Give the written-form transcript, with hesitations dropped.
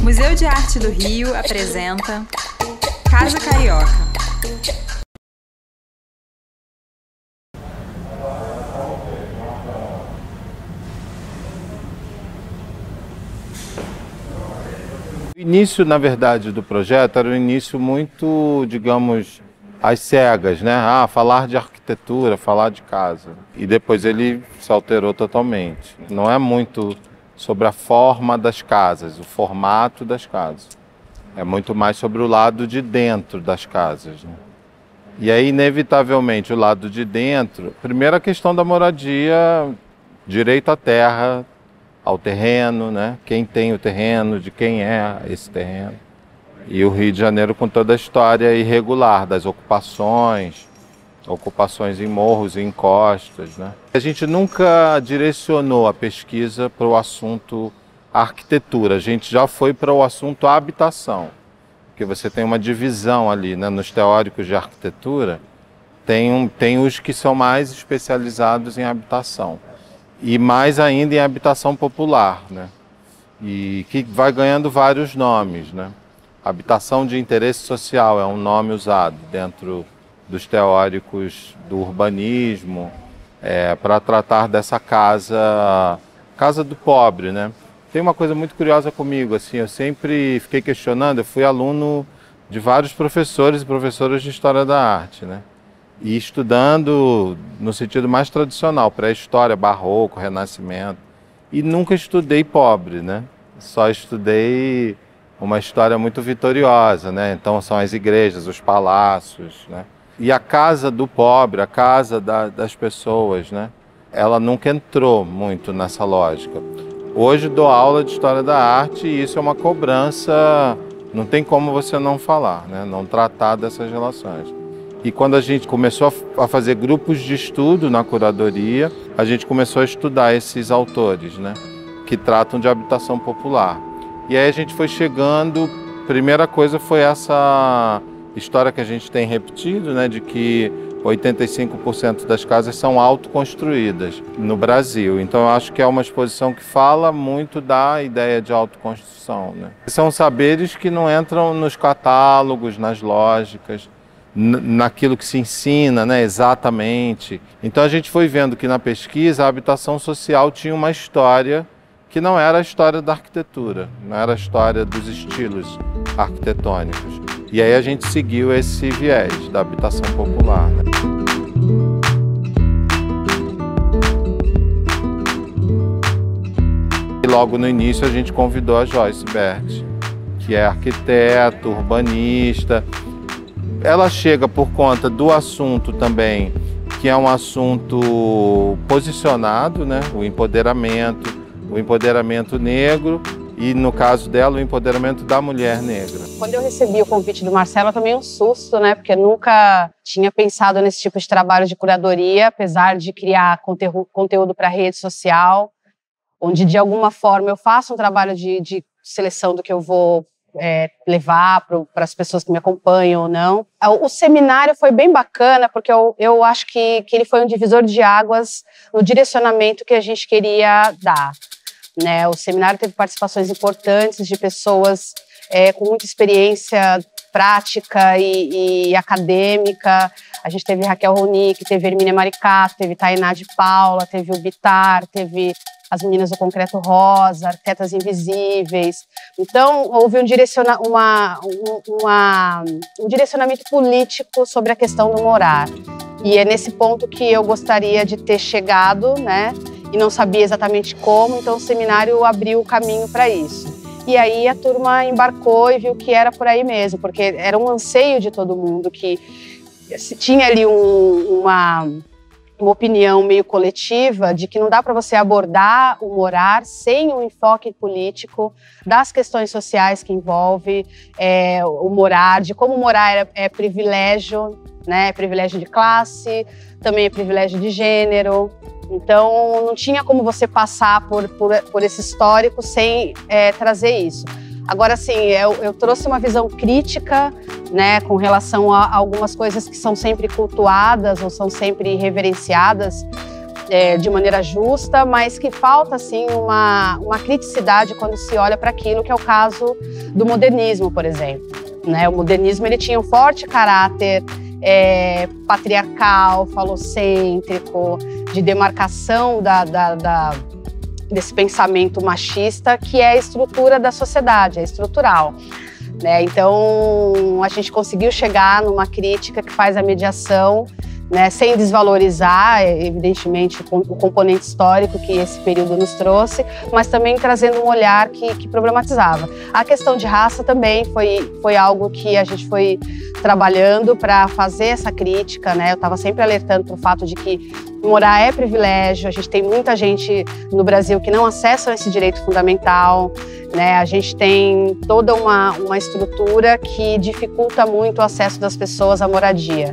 Museu de Arte do Rio apresenta Casa Carioca. O início, na verdade, do projeto era um início muito, digamos, às cegas, né? Falar de arquitetura, falar de casa. E depois ele se alterou totalmente. Não é muito sobre a forma das casas, o formato das casas. É muito mais sobre o lado de dentro das casas, né? E aí, inevitavelmente, o lado de dentro, primeiro a questão da moradia, direito à terra, ao terreno, né? Quem tem o terreno, de quem é esse terreno. E o Rio de Janeiro com toda a história irregular das ocupações em morros e encostas, né? A gente nunca direcionou a pesquisa para o assunto arquitetura, a gente já foi para o assunto habitação, porque você tem uma divisão ali, né? Nos teóricos de arquitetura, tem os que são mais especializados em habitação. E mais ainda em habitação popular, né? E que vai ganhando vários nomes, né? Habitação de interesse social é um nome usado dentro dos teóricos do urbanismo para tratar dessa casa do pobre, né? Tem uma coisa muito curiosa comigo, assim, eu sempre fiquei questionando, eu fui aluno de vários professores e professoras de História da Arte, né? E estudando no sentido mais tradicional, pré-história, barroco, renascimento. E nunca estudei pobre, né? Só estudei uma história muito vitoriosa, né? Então são as igrejas, os palácios, né? E a casa do pobre, a casa das pessoas, né? Ela nunca entrou muito nessa lógica. Hoje dou aula de História da Arte e isso é uma cobrança, não tem como você não falar, né? Não tratar dessas relações. E quando a gente começou a fazer grupos de estudo na curadoria, a gente começou a estudar esses autores, né, que tratam de habitação popular. E aí a gente foi chegando, primeira coisa foi essa história que a gente tem repetido, né, de que 85% das casas são autoconstruídas no Brasil. Então eu acho que é uma exposição que fala muito da ideia de autoconstrução, né? São saberes que não entram nos catálogos, nas lógicas, naquilo que se ensina, né, exatamente. Então a gente foi vendo que na pesquisa a habitação social tinha uma história que não era a história da arquitetura, não era a história dos estilos arquitetônicos. E aí a gente seguiu esse viés da habitação popular, né? E logo no início a gente convidou a Joyce Bert, que é arquiteta, urbanista. Ela chega por conta do assunto também, que é um assunto posicionado, né? O empoderamento negro e, no caso dela, o empoderamento da mulher negra. Quando eu recebi o convite do Marcelo, eu tomei um susto, né? Porque eu nunca tinha pensado nesse tipo de trabalho de curadoria, apesar de criar conteúdo para rede social, onde, de alguma forma, eu faço um trabalho de seleção do que eu vou levar para as pessoas que me acompanham ou não. O seminário foi bem bacana, porque eu acho que ele foi um divisor de águas no direcionamento que a gente queria dar, né? O seminário teve participações importantes de pessoas com muita experiência prática e acadêmica. A gente teve Raquel Ronick, teve Hermínia Maricato, teve Tainá de Paula, teve o Bitar, teve as meninas do Concreto Rosa, Arquitetas Invisíveis. Então, houve um direcionamento político sobre a questão do morar. E é nesse ponto que eu gostaria de ter chegado, né? E não sabia exatamente como, então o seminário abriu o caminho para isso. E aí a turma embarcou e viu que era por aí mesmo, porque era um anseio de todo mundo, que tinha ali uma opinião meio coletiva de que não dá para você abordar o morar sem um enfoque político das questões sociais que envolve o morar, de como o morar é privilégio, né? É privilégio de classe, também é privilégio de gênero. Então não tinha como você passar por esse histórico sem trazer isso. Agora, sim, eu trouxe uma visão crítica, né, com relação a algumas coisas que são sempre cultuadas ou são sempre reverenciadas, de maneira justa, mas que falta assim uma criticidade quando se olha para aquilo, que é o caso do modernismo, por exemplo, né? O modernismo ele tinha um forte caráter patriarcal, falocêntrico, de demarcação desse pensamento machista, que é a estrutura da sociedade, é estrutural, né? Então, a gente conseguiu chegar numa crítica que faz a mediação, né, sem desvalorizar, evidentemente, o componente histórico que esse período nos trouxe, mas também trazendo um olhar que problematizava. A questão de raça também foi algo que a gente foi trabalhando para fazer essa crítica, né? Eu estava sempre alertando para o fato de que morar é privilégio, a gente tem muita gente no Brasil que não acessa esse direito fundamental, né? A gente tem toda uma estrutura que dificulta muito o acesso das pessoas à moradia.